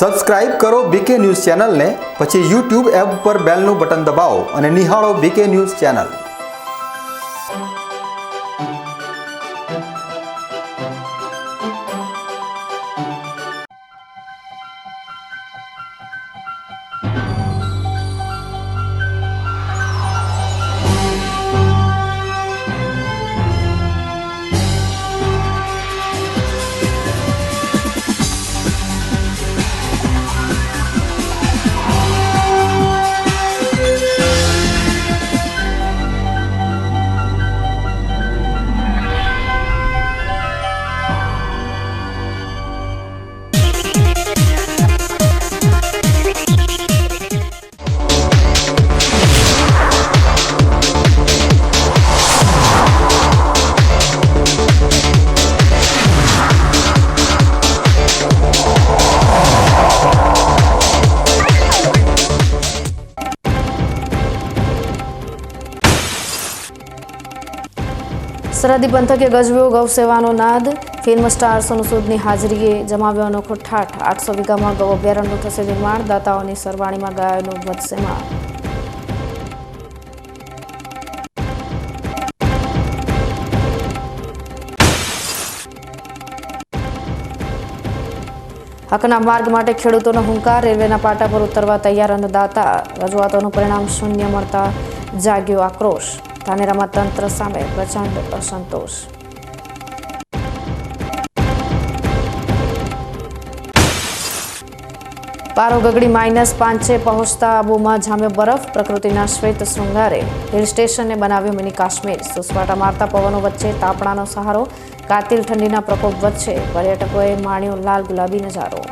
Subscribe કરો બીકે news ચેનલને, પછી YouTube એપ પર બેલનું બટન દબાવો અને નિહાળો બીકે ન્યૂઝ ચેનલ। સરહદી પંથકે ગજવ્યો ગૌ સેવાનો નાદ। ફિલ્મ સ્ટાર સોનુ સૂદની હાજરીએ જમાવ્યો અનોખો ઠાઠ। 800 વીઘામાં ગૌ અભયારણ્યનું થશે નિર્માણ। દાતાઓની સરવાણીમાં ગાયોનું વધશે માંગ। હકના માર્ગ માટે ખેડૂતોનો હુંકાર। રેલવેના પાટા પર ઉતરવા તૈયાર અન્નદાતા। રજૂઆતોનું પરિણામ શૂન્ય મળતા જાગ્યો આક્રોશ। ધાનેરામાં તંત્ર સામે પ્રચંડ અસંતોષ। પારો ગગડી -5 પહોંચતા આબુમાં જામ્યો બરફ। પ્રકૃતિના શ્વેત શૃંગારે હિલ સ્ટેશનને બનાવ્યું મિની કાશ્મીર। સુસવાટા મારતા પવનો વચ્ચે તાપણાનો સહારો। કાતિલ ઠંડીના પ્રકોપ વચ્ચે પર્યટકોએ માણ્યો લાલ ગુલાબી નજારો।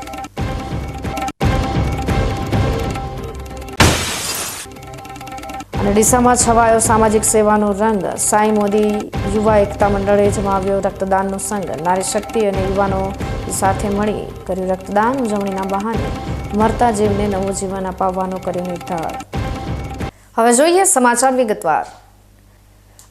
અને ડીસામાં છવાયો સામાજિક સેવાનો રંગ। સાંઈ મોદી યુવા એકતા મંડળે જમાવ્યો રક્તદાનનો સંગ। નારી શક્તિ અને યુવાનો સાથે મળી કર્યું રક્તદાન। ઉજવણીના બહાને મરતા જીવને નવું જીવન અપાવવાનો કર્યો નિર્ધાર। હવે જોઈએ સમાચાર વિગતવાર।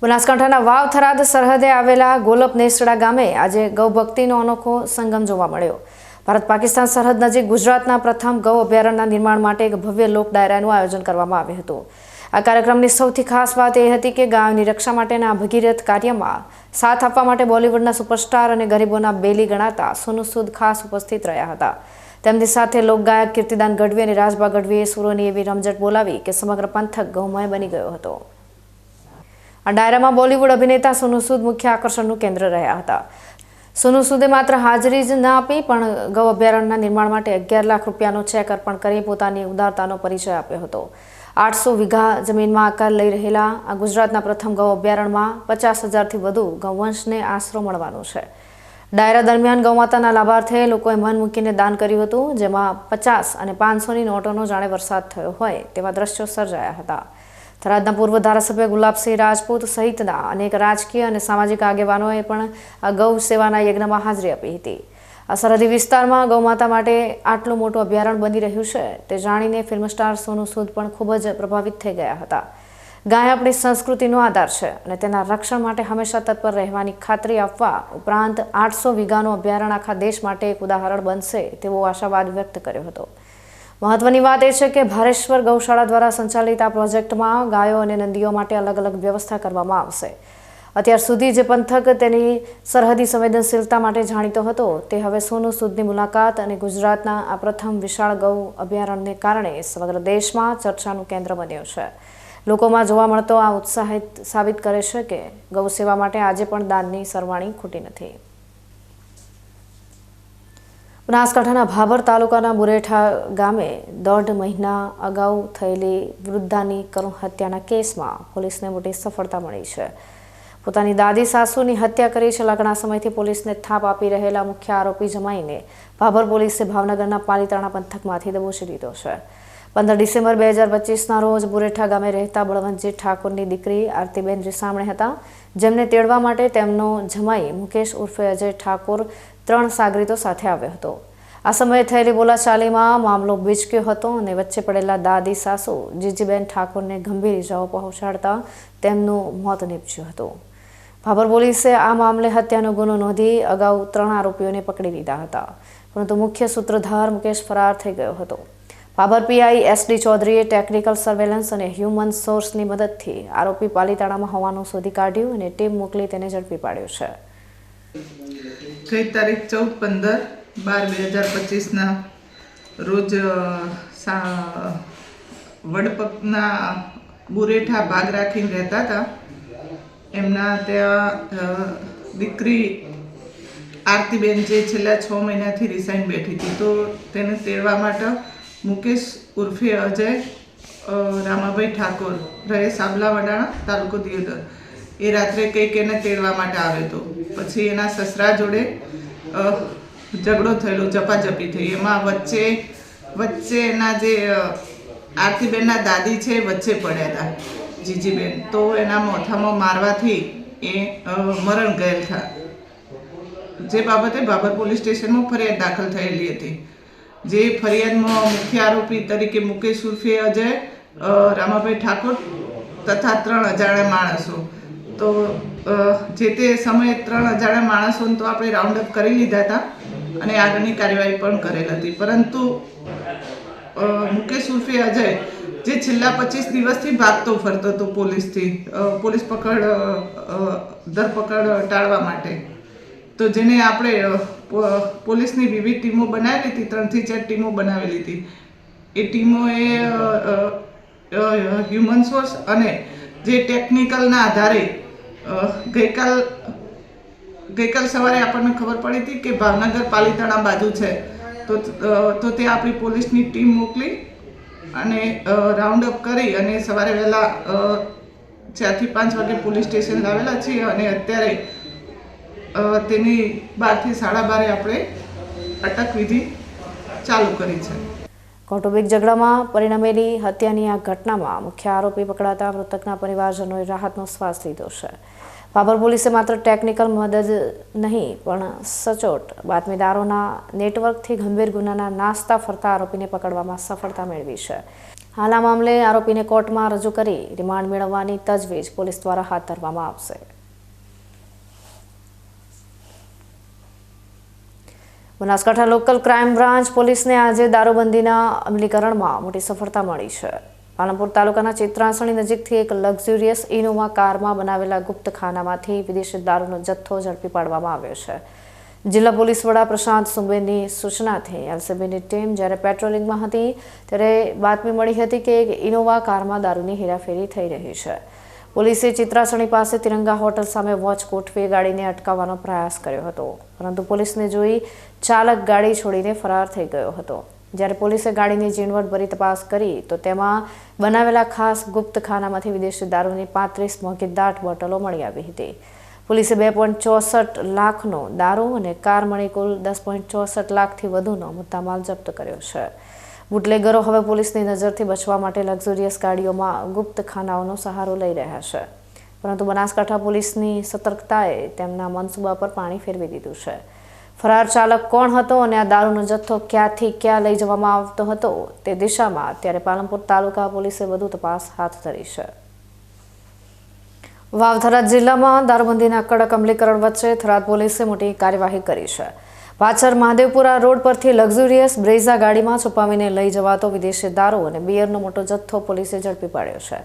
બનાસકાંઠાના વાવ થરાદ સરહદે આવેલા ગોલપ નેસડા ગામે આજે ગૌભક્તિનો અનોખો સંગમ જોવા મળ્યો। ભારત પાકિસ્તાન સરહદ નજીક ગુજરાતના પ્રથમ ગૌ અભયારણ્યના નિર્માણ માટે એક ભવ્ય લોક ડાયરાનું આયોજન કરવામાં આવ્યું હતું। આ કાર્યક્રમની સૌથી ખાસ વાત એ હતી કે ગાયોની રક્ષા માટેના ભગીરથ કાર્યમાં સાથ આપવા માટે બોલિવૂડના સુપરસ્ટાર અને ગરીબોના બેલી ગણાતા સોનુ સૂદ ખાસ ઉપસ્થિત રહ્યા હતા। તેમની સાથે લોકગાયક કીર્તિદાન ગઢવી અને રાજબા ગઢવીએ સુરોની એવી રમઝટ બોલાવી કે સમગ્ર પંથક ગૌમય બની ગયો હતો। આ ડાયરામાં બોલિવૂડ અભિનેતા સોનુ સૂદ મુખ્ય આકર્ષણનું કેન્દ્ર રહ્યા હતા। સોનુ સૂદે માત્ર હાજરી જ ના આપી પણ ગૌ અભયારણ્યના નિર્માણ માટે 11 લાખ રૂપિયાનો ચેક અર્પણ કરી પોતાની ઉદારતાનો પરિચય આપ્યો હતો। 800 વીઘા જમીનમાં આકાર લઈ રહેલા આ ગુજરાતના પ્રથમ ગૌ અભયારણ્યમાં 50,000થી વધુ ગૌવંશને આશરો મળવાનો છે। ડાયરા દરમિયાન ગૌમાતાના લાભાર્થે લોકોએ મન મૂકીને દાન કર્યું હતું, જેમાં 50 અને 500ની નોટોનો જાણે વરસાદ થયો હોય તેવા દ્રશ્યો સર્જાયા હતા। થરાદના પૂર્વ ધારાસભ્ય ગુલાબસિંહ રાજપૂત સહિતના અનેક રાજકીય અને સામાજિક આગેવાનોએ પણ આ ગૌ સેવાના યજ્ઞમાં હાજરી આપી હતી। આ સરહદી વિસ્તારમાં ગૌમાતા માટે આટલું મોટું અભયારણ્ય બની રહ્યું છે તે જાણીને ફિલ્મ સ્ટાર સોનુ સૂદ પણ ખૂબ જ પ્રભાવિત થઈ ગયા હતા। ગાય આપણી સંસ્કૃતિનો આધાર છે અને તેના રક્ષણ માટે હંમેશા તત્પર રહેવાની ખાતરી આપવા ઉપરાંત 800 વીઘાનું અભયારણ્ય આખા દેશ માટે એક ઉદાહરણ બનશે તેવો આશાવાદ વ્યક્ત કર્યો હતો। મહત્વની વાત એ છે કે ભારેશ્વર ગૌશાળા દ્વારા સંચાલિત આ પ્રોજેક્ટમાં ગાયો અને નંદીઓ માટે અલગ અલગ વ્યવસ્થા કરવામાં આવશે। અત્યાર સુધી જે પંથક તેની સરહદી સંવેદનશીલતા માટે જાણીતો હતો તે હવે સોનુ સૂદની મુલાકાત અને ગુજરાતના આ પ્રથમ વિશાળ ગૌ અભયારણ્યને કારણે સમગ્ર દેશમાં ચર્ચાનું કેન્દ્ર બન્યો છે। લોકોમાં જોવા મળતો આ ઉત્સાહિત સાબિત કરે છે કે ગૌ સેવા માટે આજે પણ દાનની સરવાણી ખોટી નથી। બનાસકાંઠાના ભાભર તાલુકાના બુરેઠા ગામે 1.5 મહિના અગાઉ થયેલી વૃદ્ધાની કરુણ હત્યાના કેસમાં પોલીસને મોટી સફળતા મળી છે। પોતાની દાદી સાસુની હત્યા કરી છેલ્લા ઘણા સમયથી પોલીસને થાપ આપી રહેલા મુખ્ય આરોપી જમાઈને ભાભર પોલીસે ભાવનગરના પાલીતાણા પંથકમાંથી દબોચી લીધો છે। 15 ડિસેમ્બર 2025ના રોજ બુરેઠા ગામે રહેતા બળવંતજી ઠાકોરની દીકરી આરતીબેન રીસામણે હતા, જેમને તેડવા માટે તેમનો જમાઈ મુકેશ ઉર્ફે અજય ઠાકોર 3 સાગરીતો સાથે આવ્યો હતો। આ સમયે થયેલી બોલાચાલીમાં મામલો બીચક્યો હતો અને વચ્ચે પડેલા દાદી સાસુ જીજીબેન ઠાકોરને ગંભીર ઇજાઓ પહોંચાડતા તેમનું મોત નીપજ્યું હતું। ભાભર પોલીસે આ મામલે હત્યાનો ગુનો નોંધી અગાઉ 3 આરોપીઓને પકડી લીધા હતા। પરંતુ મુખ્ય સૂત્રધાર મુકેશ ફરાર થઈ ગયો હતો. ભાભર પીઆઈ SD ચૌધરીએ ટેકનિકલ સર્વેલન્સ અને હ્યુમન સોર્સની મદદથી આરોપી પાલીતાણામાં હોવાનું શોધી કાઢ્યું અને ટીમ મોકલી તેને ઝડપી પાડ્યો છે. ગઈ તારીખ 14/15/2025ના રોજ વડપકના બુરેઠા ભાગ રાખીને રહેતા હતા. એમના ત્યાં દીકરી આરતીબેન જે છેલ્લા 6 મહિનાથી રિસાઈન બેઠી હતી, તો તેને તેડવા માટે મુકેશ ઉર્ફે અજય રામાભાઈ ઠાકોર રહે સાબલા વડાણા તાલુકો દિયોદર એ રાત્રે કંઈક એને તેડવા માટે આવ્યો હતો. પછી એના સસરા જોડે ઝઘડો થયેલો, ઝપાઝપી થઈ. એમાં વચ્ચે એના જે આરતીબેનના દાદી છે વચ્ચે પડ્યા હતા, જીજીબેન. તો એના મોથામાં મારવાથી એ મરણ ગયેલ હતા. જે બાબતે ભાભર પોલીસ સ્ટેશનમાં ફરિયાદ દાખલ થયેલી હતી. જે ફરિયાદમાં મુખ્ય આરોપી તરીકે મુકેશ ઉર્ફે અજય રામાભાઈ ઠાકોર તથા 3 અજાણ્યા માણસો. તો જે તે સમયે 3 અજાણ્યા માણસોને તો આપણે રાઉન્ડ અપ કરી લીધા હતા અને આગળની કાર્યવાહી પણ કરેલ હતી. પરંતુ મુકેશ ઉર્ફે અજય જે છેલ્લા 25 દિવસથી ભાગતો ફરતો હતો પોલીસ ધરપકડ ટાળવા માટે, તો જેને આપણે પોલીસની વિવિધ ટીમો બનાવેલી હતી, 3 થી 4 ટીમો બનાવેલી હતી. એ ટીમોએ હ્યુમન સોર્સ અને જે ટેકનિકલના આધારે ગઈકાલ સવારે આપણને ખબર પડી હતી કે ભાવનગર પાલીતાણા બાજુ છે, તો તે આપણી પોલીસની ટીમ મોકલી અને રાઉન્ડ અપ કરી અને સવારે વહેલા 4 થી 5 વાગે પોલીસ સ્ટેશન લાવેલા છીએ અને અત્યારે તેની 12 થી 12:30 આપણે અટક વિધિ ચાલુ કરી છે. કૌટુંબિક ઝઘડામાં પરિણમેલી હત્યાની આ ઘટનામાં મુખ્ય આરોપી પકડાતા મૃતકના પરિવારજનોએ રાહતનો શ્વાસ લીધો છે. ભાભર પોલીસે માત્ર ટેકનિકલ મદદ નહીં પણ સચોટ બાતમીદારોના નેટવર્કથી ગંભીર ગુનાના નાસ્તા ફરતા આરોપીને પકડવામાં સફળતા મેળવી છે. હાલ આ મામલે આરોપીને કોર્ટમાં રજૂ કરી રિમાન્ડ મેળવવાની તજવીજ પોલીસ દ્વારા હાથ ધરવામાં આવશે. બનાસકાંઠા લોકલ ક્રાઇમ બ્રાન્ચ પોલીસને આજે દારૂબંધીના અમલીકરણમાં મોટી સફળતા મળી છે. પાલનપુર તાલુકાના ચિત્રાસણી નજીકથી એક લક્ઝુરિયસ ઇનોવા કારમાં બનાવેલા ગુપ્તખાનામાંથી વિદેશી દારૂનો જથ્થો ઝડપી પાડવામાં આવ્યો છે. જિલ્લા પોલીસ વડા પ્રશાંત સુંબેની સૂચનાથી એલસીબીની ટીમ જ્યારે પેટ્રોલિંગમાં હતી ત્યારે બાતમી મળી હતી કે એક ઇનોવા કારમાં દારૂની હેરાફેરી થઈ રહી છે. પોલીસે ચિત્રાસણી પાસે તિરંગા હોટલ સામે વોચ ગોઠવી ગાડીને અટકાવવાનો પ્રયાસ કર્યો હતો, પરંતુ પોલીસને જોઈ ચાલક ગાડી છોડીને ફરાર થઈ ગયો હતો. જ્યારે પોલીસે ગાડીની ઝીણવટભરી તપાસ કરી તો તેમાં બનાવેલા ખાસ ગુપ્તખાનામાંથી વિદેશી દારૂની 35 મોંઘીદાટ બોટલો મળી આવી હતી. પોલીસે 2.64 લાખનો દારૂ અને કાર મળી કુલ 10.64 લાખથી વધુનો મુદ્દામાલ જપ્ત કર્યો છે. બુટલેગરો હવે પોલીસની નજરથી બચવા માટે લક્ઝુરિયસ ગાડીઓમાં ગુપ્તખાનાઓનો સહારો લઈ રહ્યા છે, પરંતુ બનાસકાંઠા પોલીસની સતર્કતાએ તેમના મનસૂબા પર પાણી ફેરવી દીધું છે. ફરાર ચાલક કોણ હતો અને આ દારૂનો જથ્થો ક્યાંથી ક્યાં લઈ જવામાં આવતો હતો તે દિશામાં અત્યારે પાલનપુર તાલુકા પોલીસે વધુ તપાસ હાથ ધરી છે. વાવ-થરાદ જિલ્લામાં દારૂબંધીના કડક અમલીકરણ વચ્ચે થરાદ પોલીસે મોટી કાર્યવાહી કરી છે. પાછળ મહાદેવપુરા રોડ પરથી લક્ઝુરિયસ બ્રેઝા ગાડીમાં છુપાવીને લઈ જવાતો વિદેશી દારૂ અને બિયરનો મોટો જથ્થો પોલીસે ઝડપી પાડ્યો છે.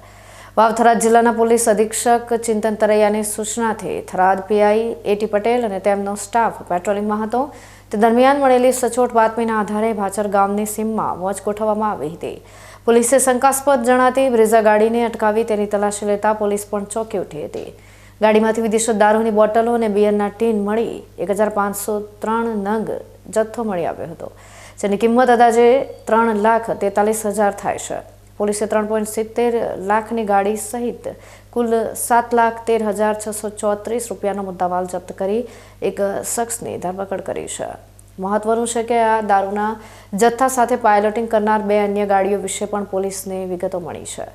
વાવ-થરાદ જિલ્લાના પોલીસ અધિક્ષક ચિંતન તરૈયાની સૂચનાથી થરાદ પીઆઈ એટી પટેલ અને તેમનો સ્ટાફ પેટ્રોલિંગમાં હતો. તે દરમિયાન મળેલી સચોટ બાતમીના આધારે ભાચર ગામની સીમમાં વોચ ગોઠવવામાં આવી હતી. પોલીસે શંકાસ્પદ જણાતી બ્રેઝા ગાડીને અટકાવી તેની તલાશી લેતા પોલીસ પણ ચોંકી ઉઠી હતી. ગાડીમાંથી વિદેશી દારૂની બોટલો અને બિયરના ટીન મળી 1503 નંગ જથ્થો મળી આવ્યો હતો, જેની કિંમત અંદાજે 3,43,000 થાય છે. પોલીસે 3.70 લાખની ગાડી સહિત કુલ 7,13,634 રૂપિયાનો મુદ્દામાલ જપ્ત કરી એક શખ્સની ધરપકડ કરી છે. મહત્વનું છે કે આ દારૂના જથ્થા સાથે પાયલોટિંગ કરનાર 2 અન્ય ગાડીઓ વિશે પણ પોલીસને વિગતો મળી છે.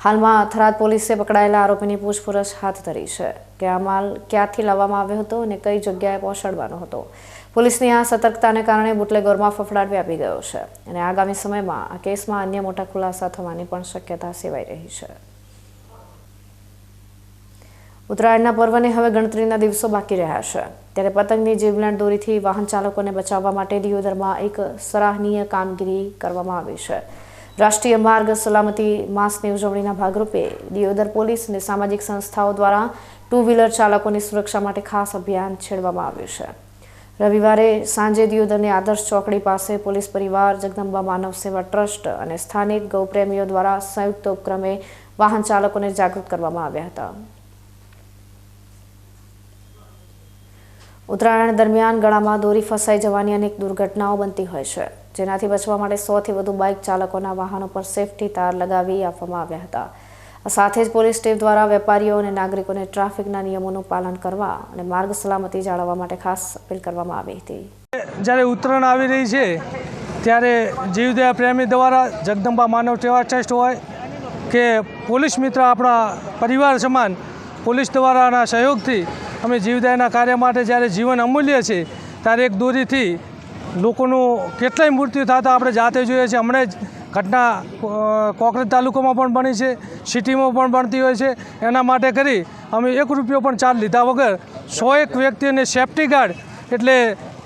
હાલમાં થરાદ પોલીસે પકડાયેલા આરોપીની પૂછપરછ હાથ ધરી છે કે આ માલ ક્યાંથી લાવવામાં આવ્યો હતો અને કઈ જગ્યાએ પહોંચાડવાનો હતો. પોલીસની આ સતર્કતાને કારણે બુટલેગોરમાં ફફડાટ વ્યાપી ગયો છે અને આગામી સમયમાં આ કેસમાં અન્ય મોટા ખુલાસા થવાની પણ શક્યતા સેવાઈ રહી છે. ઉત્તરાયણના પર્વને હવે ગણતરીના દિવસો બાકી રહ્યા છે, ત્યારે પતંગની જીવલેણ દોરીથી વાહન ચાલકોને બચાવવા માટે દિયોદરમાં એક સરાહનીય કામગીરી કરવામાં આવી છે. રાષ્ટ્રીય માર્ગ સલામતી માસની ઉજવણીના ભાગરૂપે દિયોદર પોલીસ અને સામાજિક સંસ્થાઓ દ્વારા 2 વ્હીલર ચાલકોની સુરક્ષા માટે ખાસ અભિયાન છેડવામાં આવ્યું છે. રવિવારે સાંજે દિયોદરની આદર્શ ચોકડી પાસે પોલીસ પરિવાર, જગદંબા માનવ સેવા ટ્રસ્ટ અને સ્થાનિક ગૌપ્રેમીઓ દ્વારા સંયુક્ત ઉપક્રમે વાહન ચાલકોને જાગૃત કરવામાં આવ્યા હતા. ઉત્તરાયણ દરમિયાન ગળામાં દોરી ફસાઈ જવાની અનેક દુર્ઘટનાઓ બનતી હોય છે, જેનાથી બચવા માટે 100થી વધુ બાઇક ચાલકોના વાહનો પર સેફટી તાર લગાવી આપવામાં આવ્યા હતા. સાથે જ પોલીસ ટીમ દ્વારા વેપારીઓ અને નાગરિકોને ટ્રાફિકના નિયમોનું પાલન કરવા અને માર્ગ સલામતી જાળવવા માટે ખાસ અપીલ કરવામાં આવી હતી. જ્યારે ઉત્તરાયણ આવી રહી છે ત્યારે જીવદયા પ્રેમી દ્વારા જગદંબા માનવ સેવા ટ્રસ્ટ હોય કે પોલીસ મિત્ર આપણા પરિવાર સમાન પોલીસ દ્વારાના સહયોગથી અમે જીવદયાના કાર્ય માટે જ્યારે જીવન અમૂલ્ય છે ત્યારે એક દોરીથી લોકોનું કેટલાય મૃત્યુ થતા આપણે જાતે જોઈએ છીએ. હમણાં જ ઘટના કોકરેજ તાલુકામાં પણ બની છે, સિટીમાં પણ બનતી હોય છે. એના માટે કરી અમે 1 રૂપિયો પણ ચાર્જ લીધા વગર 101 વ્યક્તિને સેફ્ટી ગાર્ડ, એટલે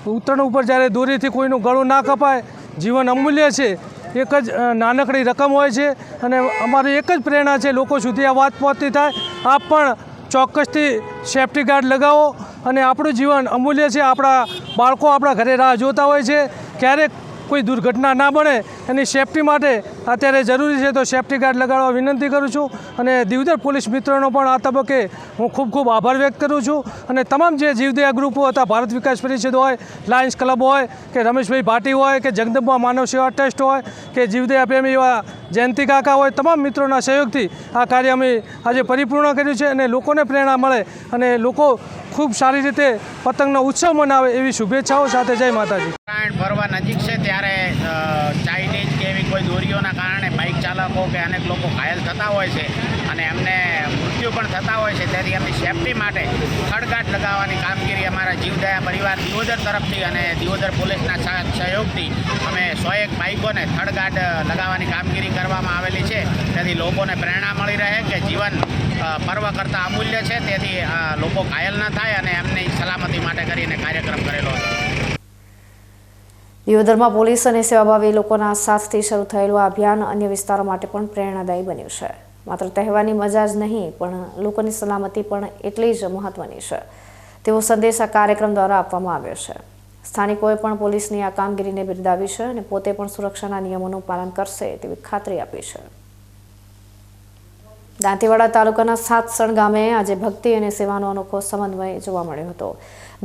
ઉત્તરાયણ ઉપર જ્યારે દોરીથી કોઈનું ગળું ના કપાય, જીવન અમૂલ્ય છે, એક જ નાનકડી રકમ હોય છે અને અમારી એક જ પ્રેરણા છે લોકો સુધી આ વાત પહોંચતી થાય. આપ પણ ચોક્કસથી સેફ્ટી ગાર્ડ લગાવો અને આપણું જીવન અમૂલ્ય છે. આપણા બાળકો આપણા ઘરે રાહ જોતા હોય છે, ક્યારેક કોઈ દુર્ઘટના ના બને એની સેફટી માટે અત્યારે જરૂરી છે, તો સેફ્ટી ગાર્ડ લગાડવા વિનંતી કરું છું. અને દિયોદર પોલીસ મિત્રોનો પણ આ તબક્કે હું ખૂબ આભાર વ્યક્ત કરું છું. અને તમામ જે જીવદયા ગ્રુપો હતા, ભારત વિકાસ પરિષદ હોય, લાયન્સ ક્લબ હોય કે રમેશભાઈ ભાટી હોય કે જગદંબા માનવ સેવા ટ્રસ્ટ હોય કે જીવદયા પ્રેમી એવા જયંતિ કાકા હોય, તમામ મિત્રોના સહયોગથી આ કાર્ય અમે આજે પરિપૂર્ણ કર્યું છે અને લોકોને પ્રેરણા મળે અને લોકો ખૂબ સારી રીતે પતંગનો ઉત્સવ મનાવે એવી શુભેચ્છાઓ સાથે. જય માતાજી. ઉત્તરાયણ પર્વ નજીક છે ત્યારે ચાઇનીઝ કે એવી કોઈ દોરીઓના કારણે બાઇક ચાલકો કે અનેક લોકો ઘાયલ થતા હોય છે અને એમને મૃત્યુ પણ થતા હોય છે. તેથી એમની સેફટી માટે થડગાર્ડ લગાવવાની કામગીરી અમારા જીવદયા પરિવાર દિયોદર તરફથી અને દિયોદર પોલીસના સહયોગથી અમે 101 બાઇકોને થડગાર્ડ લગાવવાની કામગીરી કરવામાં આવેલી છે. તેથી લોકોને પ્રેરણા મળી રહે કે જીવન પર્વ કરતાં અમૂલ્ય છે, તેથી લોકો ઘાયલ ન થાય અને એમની સલામતી માટે કરીને કાર્યક્રમ કરેલો છે. દિયોદરમાં પોલીસ અને સેવાભાવી લોકોના સાથથી શરૂ થયેલું આ અભિયાન અન્ય વિસ્તારો માટે પણ પ્રેરણાદાયી બન્યું છે. માત્ર તહેવારની મજા જ નહીં પણ લોકોની સલામતી પણ એટલી જ મહત્વની છે તેવો સંદેશ આ કાર્યક્રમ દ્વારા આપવામાં આવ્યો છે. સ્થાનિકોએ પણ પોલીસની આ કામગીરીને બિરદાવી છે અને પોતે પણ સુરક્ષાના નિયમોનું પાલન કરશે તેવી ખાતરી આપી છે. દાંતીવાડા તાલુકાના સાતસણ ગામે આજે ભક્તિ અને સેવાનો અનોખો સમન્વય જોવા મળ્યો હતો.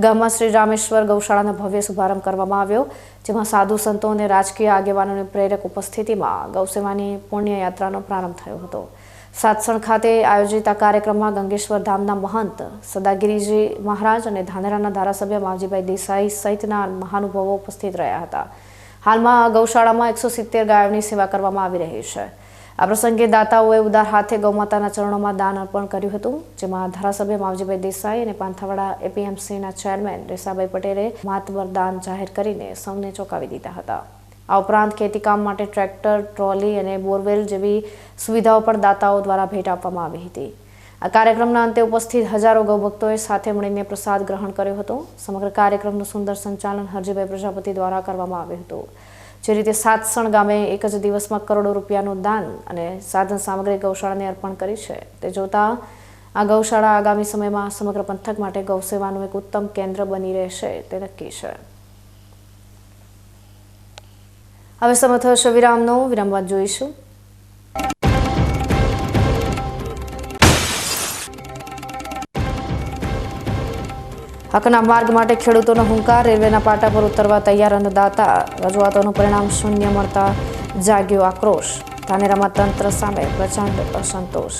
ગામમાં શ્રી રામેશ્વર ગૌશાળાનો ભવ્ય શુભારંભ કરવામાં આવ્યો, જેમાં સાધુ સંતો અને રાજકીય આગેવાનોની પ્રેરક ઉપસ્થિતિમાં ગૌસેવાની પુણ્ય યાત્રાનો પ્રારંભ થયો હતો. સાતસણ ખાતે આયોજિત આ કાર્યક્રમમાં ગંગેશ્વર ધામના મહંત સદાગીરીજી મહારાજ અને ધાનેરાના ધારાસભ્ય માવજીભાઈ દેસાઈ સહિતના મહાનુભાવો ઉપસ્થિત રહ્યા હતા. હાલમાં ગૌશાળામાં 170 ગાયોની સેવા કરવામાં આવી રહી છે. આ પ્રસંગે દાતાઓએ ઉદાર હાથે ગૌમાતાના ચરણોમાં દાન અર્પણ કર્યું હતું, જેમાં ધારાસભ્ય માવજીભાઈ દેસાઈ અને પાંથાવાડા એપીએમસીના ચેરમેન રેસાભાઈ પટેલે માતબર દાન જાહેર કરીને સૌને ચોંકાવી દીધા હતા. આ ઉપરાંત ખેતીકામ માટે ટ્રેક્ટર, ટ્રોલી અને બોરવેલ જેવી સુવિધાઓ પણ દાતાઓ દ્વારા ભેટ આપવામાં આવી હતી. આ કાર્યક્રમના અંતે ઉપસ્થિત હજારો ગૌભક્તોએ સાથે મળીને પ્રસાદ ગ્રહણ કર્યો હતો. સમગ્ર કાર્યક્રમનું સુંદર સંચાલન હરજીભાઈ પ્રજાપતિ દ્વારા કરવામાં આવ્યું હતું. જે રીતે સાતસણ ગામે એક જ દિવસમાં કરોડો રૂપિયાનું દાન અને સાધન સામગ્રી ગૌશાળાને અર્પણ કરી છે, તે જોતા આ ગૌશાળા આગામી સમયમાં સમગ્ર પંથક માટે ગૌસેવાનું એક ઉત્તમ કેન્દ્ર બની રહેશે તે નક્કી છે. હવે સમય થયો છે વિરામનો. વિરામ બાદ જોઈશું. હકના માર્ગ માટે ખેડૂતોનો હુંકાર. રેલવેના પાટા પર ઉતરવા તૈયાર અન્નદાતા. રજૂઆતોનું પરિણામ શૂન્ય મળતા જાગ્યો આક્રોશ. ધાનેરામાં તંત્ર સામે પ્રચંડ અસંતોષ.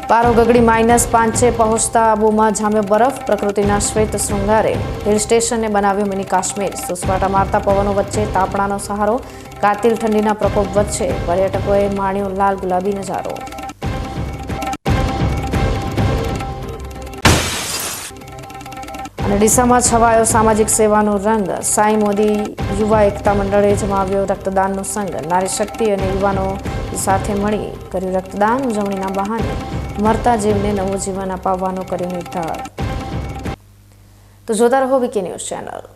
પારો ગગડી -5 પહોંચતા આબુમાં જામ્યો બરફ. પ્રકૃતિના શ્વેત શૃંગારે હિલ સ્ટેશનને બનાવ્યું મિની કાશ્મીર. સુસવાટા મારતા પવનો વચ્ચે તાપણાનો સહારો. કાતિલ ઠંડીના પ્રકોપ વચ્ચે પર્યટકોએ માણ્યો લાલ ગુલાબી નજારો. અને ડીસામાં છવાયો સામાજિક સેવાનો રંગ. સાઈ મોદી યુવા એકતા મંડળે જમાવ્યો રક્તદાનનો સંગ. નારી શક્તિ અને યુવાનો સાથે મળી કર્યું રક્તદાન. ઉજવણીના બહાને મરતા જીવને નવું જીવન અપાવવાનો કર્યો નિર્ધાર. તો જોતા રહો વીકે ન્યૂઝ ચેનલ.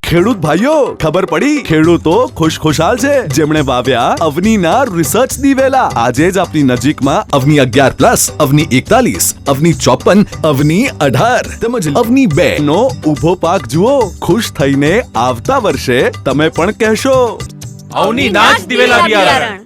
ખેડૂત ભાઈઓ, ખબર પડી? ખેડૂતો ખુશખુશાલ છે જેમણે વાવ્યા અવનીના રિસર્ચ દિવેલા. આજે જ આપની નજીકમાં અવની 11+, અવની 41, અવની 54, અવની 18 તેમજ અવની 2 નો ઊભો પાક જુઓ. ખુશ થઈને આવતા વર્ષે તમે પણ કહેશો, અવની નાચ દિવેલા બિયારણ.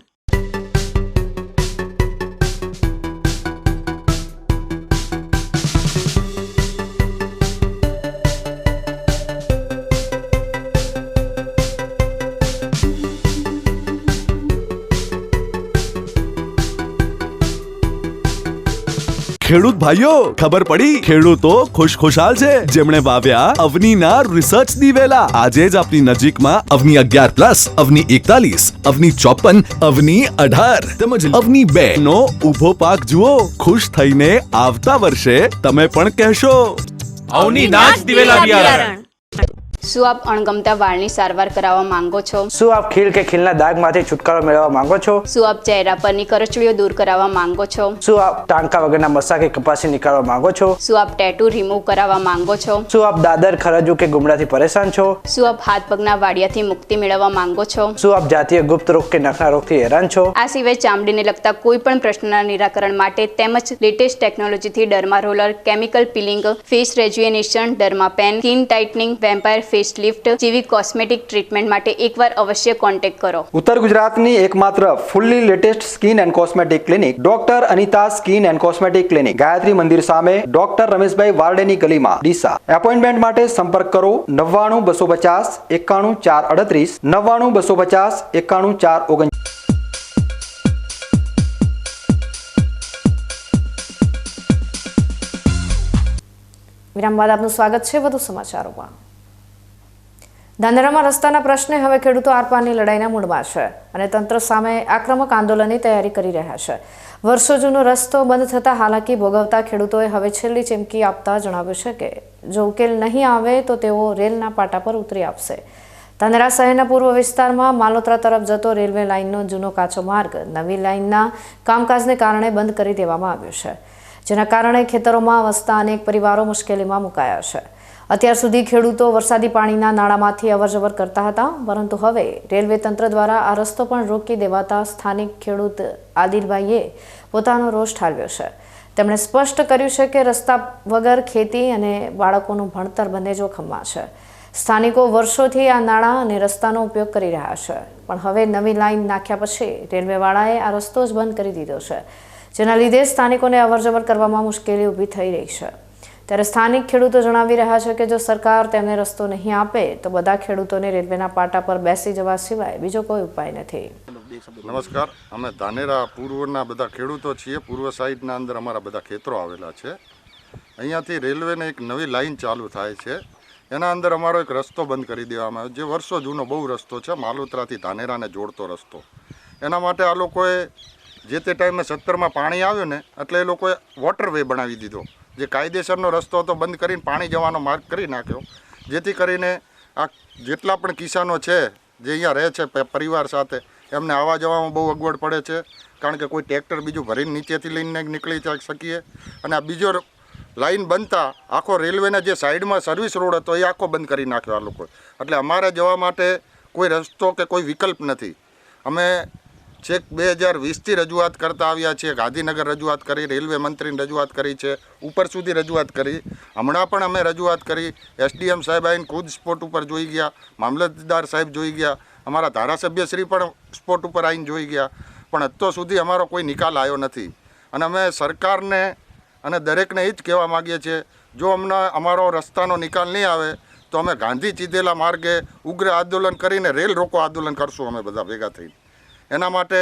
ખેડૂત ભાઈઓ, ખબર પડી? ખેડૂતો ખુશખુશાલ છે જેમણે વાવ્યા અવનીના રિસર્ચ દિવેલા. આજે જ આપની નજીકમાં અવની 11+, અવની 41, અવની 54, અવની 18 તેમજ અવની 2 નો ઊભો પાક જુઓ. ખુશ થઈને આવતા વર્ષે તમે પણ કહેશો, અવની નાચ દિવેલા બિયારણ. શું આપ અણગમતા વાળની સારવાર કરાવવા માંગો છો? શું આપ ખીલ કે ખીલના દાગમાંથી છુટકારો મેળવવા માંગો છો? શું આપ ચહેરા પરની કરચલીઓ દૂર કરાવવા માંગો છો? શું આપ ટાંકા વગરના મસા કે કપાસી નીકાળવા માંગો છો? શું આપ ટેટુ રિમૂવ કરાવવા માંગો છો? શું આપ દાદર, ખરજુ કે ગુમડાથી પરેશાન છો? શું આપ હાથ પગના વાડિયાથી મુક્તિ મેળવવા માંગો છો? શું આપ જાતીય ગુપ્ત રોગ કે નખના રોગથી હેરાન છો? આ સિવાય ચામડીને લગતા કોઈ પણ પ્રશ્નના નિરાકરણ માટે તેમજ લેટેસ્ટ ટેકનોલોજીથી derma roller, chemical peeling, face rejuvenation, derma pen, skin tightening, vampire face lift જેવી કોસ્મેટિક ટ્રીટમેન્ટ માટે એકવાર અવશ્ય કોન્ટેક્ટ કરો. ઉત્તર ગુજરાતની એકમાત્ર fully latest skin and cosmetic clinic doctor Anita skin and cosmetic clinic, Gayatri Mandir સામે, ડોક્ટર રમેશભાઈ વારડેની ગલીમાં, ડીસા. એપોઇન્ટમેન્ટ માટે સંપર્ક કરો 99 250 91 438, 99 250 91 439. વિરામ બાદ આપનું સ્વાગત છે વધુ સમાચારોમાં. ધાનેરામાં રસ્તાના પ્રશ્ને હવે ખેડૂતો આરપારની લડાઈના મૂડમાં છે અને તંત્ર સામે આક્રમક આંદોલનની તૈયારી કરી રહ્યા છે. વર્ષો જૂનો રસ્તો બંધ થતા હાલાકી ભોગવતા ખેડૂતોએ હવે છેલ્લી ચીમકી આપતા જણાવ્યું છે કે જો ઉકેલ નહીં આવે તો તેઓ રેલના પાટા પર ઉતરી આવશે. ધાનેરા શહેરના પૂર્વ વિસ્તારમાં માલોત્રા તરફ જતો રેલવે લાઇનનો જૂનો કાચો માર્ગ નવી લાઇનના કામકાજને કારણે બંધ કરી દેવામાં આવ્યો છે, જેના કારણે ખેતરોમાં વસતા અનેક પરિવારો મુશ્કેલીમાં મુકાયા છે. અત્યાર સુધી ખેડૂતો વરસાદી પાણીના નાળામાંથી અવરજવર કરતા હતા, પરંતુ હવે રેલવે તંત્ર દ્વારા આ રસ્તો પણ રોકી દેવાતા સ્થાનિક ખેડૂત આદિલભાઈએ પોતાનો રોષ ઠાલવ્યો છે. તેમણે સ્પષ્ટ કર્યું છે કે રસ્તા વગર ખેતી અને બાળકોનું ભણતર બંને જોખમમાં છે. સ્થાનિકો વર્ષોથી આ નાળા અને રસ્તાનો ઉપયોગ કરી રહ્યા છે, પણ હવે નવી લાઇન નાખ્યા પછી રેલવેવાળાએ આ રસ્તો જ બંધ કરી દીધો છે, જેના લીધે સ્થાનિકોને અવરજવર કરવામાં મુશ્કેલી ઊભી થઈ રહી છે. ત્યારે સ્થાનિક ખેડૂતો જણાવી રહ્યા છે કે જો સરકાર તેમને રસ્તો નહીં આપે તો બધા ખેડૂતોને રેલવેના પાટા પર બેસી જવા સિવાય બીજો કોઈ ઉપાય નથી. નમસ્કાર, અમે ધાનેરા પૂર્વના બધા ખેડૂતો છીએ. પૂર્વ સાઈડના અંદર અમારા બધા ખેતરો આવેલા છે. અહીંયાથી રેલવેને એક નવી લાઈન ચાલુ થાય છે, એના અંદર અમારો એક રસ્તો બંધ કરી દેવામાં આવ્યો, જે વર્ષો જૂનો બહુ રસ્તો છે, માલોત્રાથી ધાનેરાને જોડતો રસ્તો. એના માટે આ લોકોએ જે તે ટાઈમે 17માં પાણી આવ્યું ને એટલે એ લોકોએ વોટરવે બનાવી દીધો, જે કાયદેસરનો રસ્તો હતો બંધ કરીને પાણી જવાનો માર્ગ કરી નાખ્યો, જેથી કરીને આ જેટલા પણ કિસાનો છે જે અહીંયા રહે છે પરિવાર સાથે, એમને આવવા જવામાં બહુ અગવડ પડે છે, કારણ કે કોઈ ટ્રેક્ટર બીજું ભરીને નીચેથી લઈને નીકળી શકીએ. અને આ બીજો લાઈન બનતા આખો રેલવેના જે સાઈડમાં સર્વિસ રોડ હતો એ આખો બંધ કરી નાખ્યો આ લોકોએ. એટલે અમારે જવા માટે કોઈ રસ્તો કે કોઈ વિકલ્પ નથી. અમે છેક 2020થી રજૂઆત કરતા આવ્યા છીએ. ગાંધીનગર રજૂઆત કરી, રેલવે મંત્રીને રજૂઆત કરી છે, ઉપર સુધી રજૂઆત કરી. હમણાં પણ અમે રજૂઆત કરી. એસડીએમ સાહેબ આવીને ખુદ સ્પોટ ઉપર જોઈ ગયા, મામલતદાર સાહેબ જોઈ ગયા, અમારા ધારાસભ્યશ્રી પણ સ્પોટ ઉપર આવીને જોઈ ગયા, પણ અત્યાર સુધી અમારો કોઈ નિકાલ આવ્યો નથી. અને અમે સરકારને અને દરેકને એ જ કહેવા માગીએ છીએ, જો અમને અમારો રસ્તાનો નિકાલ નહીં આવે તો અમે ગાંધી ચીધેલા માર્ગે ઉગ્ર આંદોલન કરીને રેલ રોકો આંદોલન કરશું અમે બધા ભેગા થઈને. એના માટે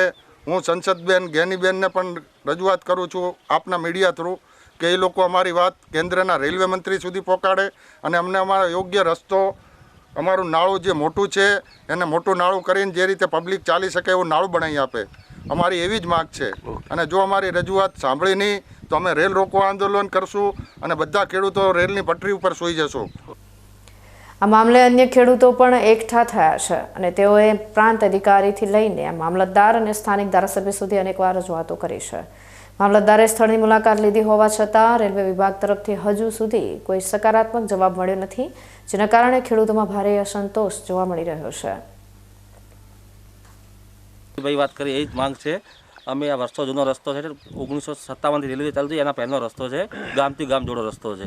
હું સંસદબેન જ્ઞાનીબેનને પણ રજૂઆત કરું છું આપના મીડિયા થ્રુ કે એ લોકો અમારી વાત કેન્દ્રના રેલવે મંત્રી સુધી પહોંચાડે અને અમને અમારો યોગ્ય રસ્તો, અમારું નાળું જે મોટું છે એને મોટું નાળું કરીને જે રીતે પબ્લિક ચાલી શકે એવું નાળું બનાવી આપે, અમારી એવી જ માગ છે. અને જો અમારી રજૂઆત સાંભળી નહીં તો અમે રેલ રોકો આંદોલન કરશું અને બધા ખેડૂતો રેલની પટરી ઉપર સૂઈ જશું. આ મામલે અન્ય ખેડૂતો પણ એકઠા થયા છે અને તેઓએ પ્રાંત અધિકારીથી લઈને મામલતદાર અને સ્થાનિક ધારાસભ્ય સુધી અનેકવાર રજૂઆતો કરી છે. મામલતદારે સ્થળની મુલાકાત લીધી હોવા છતાં રેલવે વિભાગ તરફથી હજુ સુધી કોઈ સકારાત્મક જવાબ મળ્યો નથી, જેના કારણે ખેડૂતોમાં ભારે અસંતોષ જોવા મળી રહ્યો છે. ભાઈ વાત કરી એ જ માંગ છે. અમે આ વર્ષો જૂનો રસ્તો છે 1957થી રેલવે ચાલતી એના પહેલો રસ્તો છે, ગામથી ગામ જોડો રસ્તો છે,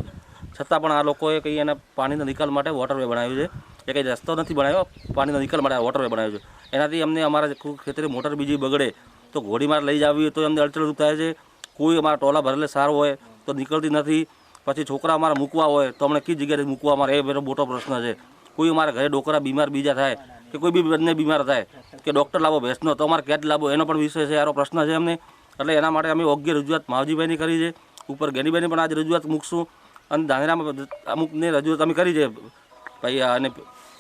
છતાં પણ આ લોકોએ કંઈ એના પાણીના નિકાલ માટે વોટરવે બનાવ્યું છે. એ કંઈ રસ્તો નથી બનાવ્યો, પાણીના નિકાલ માટે વોટરવે બનાવ્યું છે. એનાથી અમને અમારા ખેતરે મોટર બીજી બગડે તો ઘોડીમાં લઈ જવી તો અમને અડચણરૂપ થાય છે. કોઈ અમારા ટોલા ભરેલે સારું હોય તો નીકળતી નથી. પછી છોકરા અમારા મૂકવા હોય તો અમને કઈ જગ્યાએ મૂકવા, અમારે એ મોટો પ્રશ્ન છે. કોઈ અમારા ઘરે ડોકરા બીમાર બીજા થાય કે કોઈ બી બંને બીમાર થાય કે ડૉક્ટર લાવો ભેંસનો તો અમારે કેટ લાવો એનો પણ વિષય છે, આરો પ્રશ્ન છે અમને. એટલે એના માટે અમે યોગ્ય રજૂઆત માવજીભાઈની કરી છે, ઉપર જ્ઞાનીભાઈની પણ આજે રજૂઆત મૂકશું અને ધાનેરામાં અમુકને રજૂઆત અમે કરી છે ભાઈ અને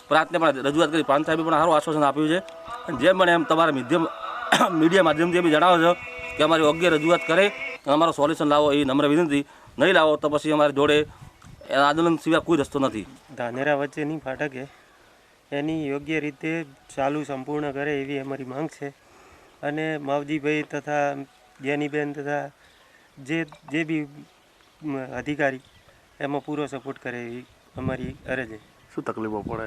પ્રાંતને પણ રજૂઆત કરી. પ્રાંત સાહેબે પણ સારું આશ્વાસન આપ્યું છે. અને જેમ બને એમ તમારા મીડિયા માધ્યમથી અમે જણાવો છો કે અમારી યોગ્ય રજૂઆત કરે અને અમારો સોલ્યુશન લાવો એ નમ્ર વિનંતી. નહીં લાવો તો પછી અમારી જોડે આંદોલન સિવાય કોઈ રસ્તો નથી. ધાનેરા વચ્ચેની ફાટકે એની યોગ્ય રીતે ચાલુ સંપૂર્ણ કરે એવી અમારી માંગ છે. અને માવજીભાઈ તથા જ્ઞાનીબેન તથા જે બી અધિકારી એમાં પૂરો સપોર્ટ કરે એવી અમારી અરજ છે. શું તકલીફો પડે?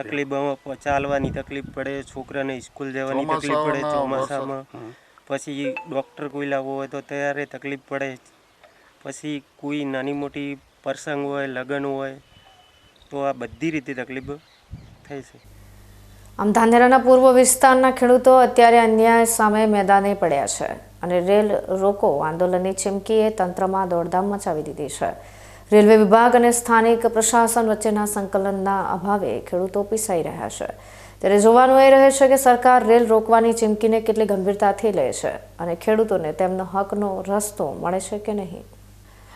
તકલીફો ચાલવાની તકલીફ પડે, છોકરાને સ્કૂલ જવાની તકલીફ પડે ચોમાસામાં. પછી ડૉક્ટર કોઈ લાવવો હોય તો ત્યારે તકલીફ પડે. પછી કોઈ નાની મોટી પ્રસંગ હોય, લગ્ન હોય તો આ બધી રીતે તકલીફ થાય છે. આમ ધાનેરાના પૂર્વ વિસ્તારના ખેડૂતો અત્યારે અન્યાય સામે મેદાને પડ્યા છે અને રેલ રોકો આંદોલનની ચીમકીએ તંત્રમાં દોડધામ મચાવી દીધી છે. રેલવે વિભાગ અને સ્થાનિક પ્રશાસન વચ્ચેના સંકલનના અભાવે ખેડૂતો પીસાઈ રહ્યા છે. ત્યારે જોવાનું એ રહે છે કે સરકાર રેલ રોકવાની ચીમકીને કેટલી ગંભીરતાથી લે છે અને ખેડૂતોને તેમનો હકનો રસ્તો મળે છે કે નહીં.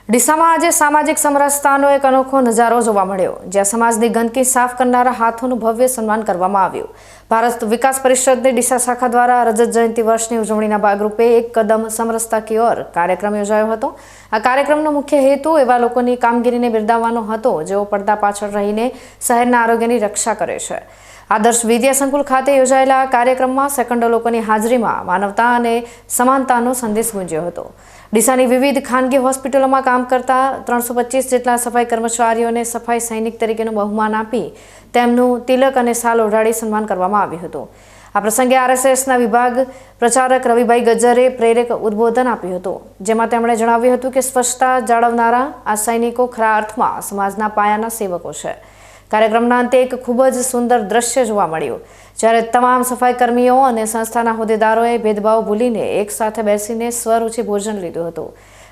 ડીસામાં આજે સામાજિક સમરસતાનો એક અનોખો નજારો જોવા મળ્યો, જ્યાં સમાજની ગંદકી સાફ કરનારા હાથોનું ભવ્ય સન્માન કરવામાં આવ્યું. ભારત વિકાસ પરિષદની ડીસા શાખા દ્વારા રજત જયંતિ વર્ષની ઉજવણીના ભાગરૂપે એક કદમ સમરસતા કી ઓર કાર્યક્રમ યોજાયો હતો. આ કાર્યક્રમનો મુખ્ય હેતુ એવા લોકોની કામગીરીને બિરદાવવાનો હતો જેઓ પડદા પાછળ રહીને શહેરના આરોગ્યની રક્ષા કરે છે. આદર્શ વિદ્યા સંકુલ ખાતે યોજાયેલા આ કાર્યક્રમમાં સેંકડો લોકોની હાજરીમાં માનવતા અને સમાનતાનો સંદેશ ગુંજ્યો હતો. ડીસાની વિવિધ ખાનગી હોસ્પિટલોમાં કામ કરતા 325 જેટલા સફાઈ કર્મચારીઓને સફાઈ સૈનિક તરીકેનું બહુમાન આપી તેમનું તિલક અને શાલ ઓઢાડી સન્માન કરવામાં આવ્યું હતું. આ પ્રસંગે આરએસએસના વિભાગ પ્રચારક રવિભાઈ ગજ્જરે પ્રેરક ઉદ્બોધન આપ્યું હતું, જેમાં તેમણે જણાવ્યું હતું કે સ્વચ્છતા જાળવનારા આ સૈનિકો ખરા અર્થમાં સમાજના પાયાના સેવકો છે. કાર્યક્રમના અંતે એક ખૂબ જ સુંદર દ્રશ્ય જોવા મળ્યું, જ્યારે તમામ સફાઈ કર્મીઓ અને સંસ્થાના હોદ્દેદારોએ ભેદભાવ ભૂલીને એક સાથે બેસીને સ્વરૂચિ ભોજન લીધું હતું.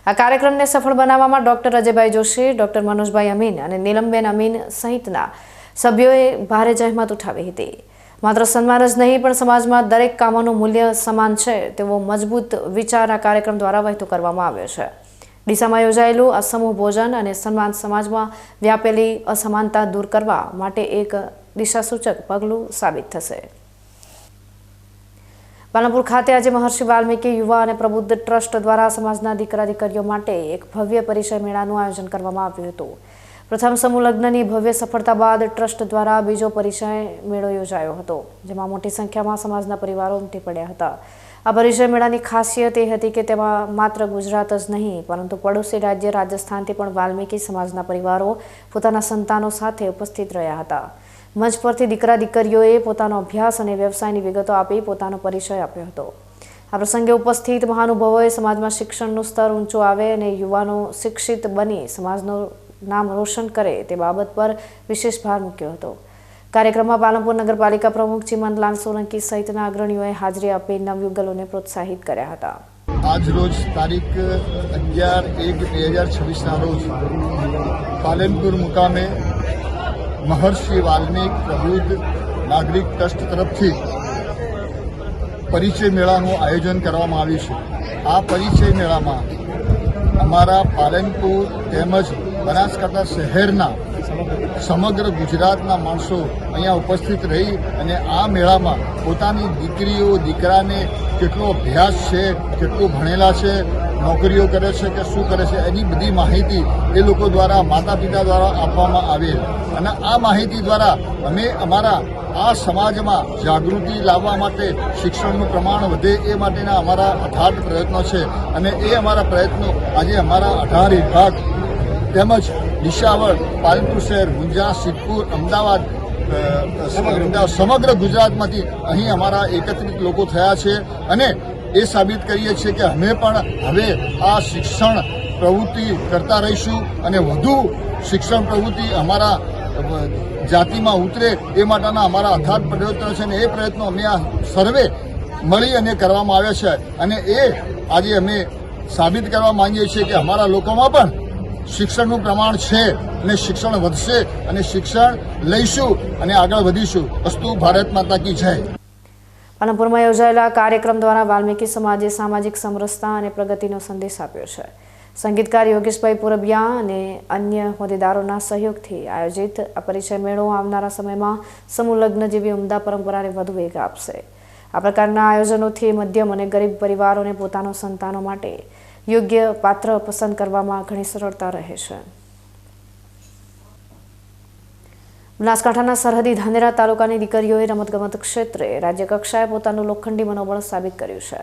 આ કાર્યક્રમને સફળ બનાવવામાં ડોક્ટર અજયભાઈ જોશી, ડોક્ટર મનોજભાઈ અમીન અને નીલમબેન અમીન સહિતના સભ્યોએ ભારે જહેમત ઉઠાવી હતી. માત્ર સન્માન જ નહીં પણ સમાજમાં દરેક કામોનું મૂલ્ય સમાન છે તેવો મજબૂત વિચાર આ કાર્યક્રમ દ્વારા વહેતો કરવામાં આવ્યો છે. ડીસામાં યોજાયેલું આ સમૂહ ભોજન અને સન્માન સમાજમાં વ્યાપેલી અસમાનતા દૂર કરવા માટે એક દિશાસૂચક પગલું સાબિત થશે. પાલનપુર ખાતે આજે મહર્ષિ વાલ્મીકી યુવા અને પ્રબુદ્ધ ટ્રસ્ટ દ્વારા સમાજના દીકરા દીકરીઓ માટે એક ભવ્ય પરિચય મેળાનું આયોજન કરવામાં આવ્યું હતું. પ્રથમ સમૂહ લગ્નની ભવ્ય સફળતા બાદ ટ્રસ્ટ દ્વારા બીજો પરિચય મેળો યોજાયો હતો, જેમાં મોટી સંખ્યામાં સમાજના પરિવારો ઉમટી પડ્યા હતા. આ પરિચય મેળાની ખાસિયત એ હતી કે તેમાં માત્ર ગુજરાત જ નહીં પરંતુ પડોશી રાજ્ય રાજસ્થાનથી પણ વાલ્મીકી સમાજના પરિવારો પોતાના સંતાનો સાથે ઉપસ્થિત રહ્યા હતા. મંચ પરથી દીકરા દીકરીઓએ પોતાનો અભ્યાસ અને વ્યવસાયની વિગતો આપી પોતાનો પરિચય આપ્યો હતો. આ પ્રસંગે ઉપસ્થિત મહાનુભાવોએ સમાજમાં શિક્ષણનું સ્તર ઊંચું આવે અને યુવાનો શિક્ષિત બની સમાજનું નામ રોશન કરે તે બાબત પર વિશેષ ભાર મૂક્યો હતો. કાર્યક્રમમાં પાલનપુર નગરપાલિકા પ્રમુખ ચિમનલાલ સોલંકી સહિતના અગ્રણીઓએ હાજરી આપી નવયુગલોને પ્રોત્સાહિત કર્યા હતા. આજ રોજ તારીખ 11/1/2026ના રોજ પાલનપુર મુકામે મહર્ષિ વાલ્મીક પ્રબુદ્ધ નાગરિક ટ્રસ્ટ તરફથી પરિચય મેળાનું આયોજન કરવામાં આવ્યું છે. આ પરિચય મેળામાં અમારા પાલનપુર તેમજ બનાસકાંઠા શહેરના સમગ્ર ગુજરાતના માણસો અહીંયા ઉપસ્થિત રહી અને આ મેળામાં પોતાની દીકરીઓ દીકરાને કેટલો અભ્યાસ છે, કેટલું ભણેલા છે, નોકરીઓ કરે છે કે શું કરે છે એની બધી માહિતી એ લોકો દ્વારા માતા પિતા દ્વારા આપવામાં આવેલ અને આ માહિતી દ્વારા અમે અમારા આ સમાજમાં જાગૃતિ લાવવા માટે શિક્ષણનું પ્રમાણ વધે એ માટેના અમારા અથાગ પ્રયત્નો છે અને એ અમારા પ્રયત્નો આજે અમારા 18 વિભાગ તેમજ દિશાવર, પાલનપુર શહેર, ગુંજા, સિદ્ધપુર, અમદાવાદ સમગ્ર ગુજરાતમાંથી અહીં અમારા એકત્રિત લોકો થયા છે અને એ સાબિત કરીએ છીએ કે અમે પણ હવે આ શિક્ષણ પ્રવૃત્તિ કરતા રહીશું અને વધુ શિક્ષણ પ્રવૃત્તિ અમારા જાતિમાં ઉતરે એ માટેના અમારા અથાગ પ્રયત્નો છે અને એ પ્રયત્નો અમે આ સર્વે મળી અને કરવામાં આવ્યા છે અને એ આજે અમે સાબિત કરવા માંગીએ છીએ કે અમારા લોકોમાં પણ શિક્ષણનું પ્રમાણ છે અને શિક્ષણ વધશે અને શિક્ષણ લઈશું અને આગળ વધીશું. અસ્તુ ભારત માતા કી જય. પાલનપુરમાં યોજાયેલા કાર્યક્રમ દ્વારા વાલ્મીકી સમાજે સામાજિક સમરસતા અને પ્રગતિનો સંદેશ આપ્યો છે. સંગીતકાર યોગેશભાઈ પુરબિયા અને અન્ય હોદ્દેદારોના સહયોગથી આયોજિત આ પરિચય મેળો આવનારા સમયમાં સમૂહ લગ્ન જેવી ઉમદા પરંપરાને વધુ વેગ આપશે. આ પ્રકારના આયોજનોથી મધ્યમ અને ગરીબ પરિવારોને પોતાના સંતાનો માટે યોગ્ય પાત્ર પસંદ કરવામાં ઘણી સરળતા રહે છે. બનાસકાંઠાના સરહદી ધાનેરા તાલુકાની દીકરીઓએ રમતગમત ક્ષેત્રે રાજ્યકક્ષાએ પોતાનું લોખંડી મનોબળ સાબિત કર્યું છે.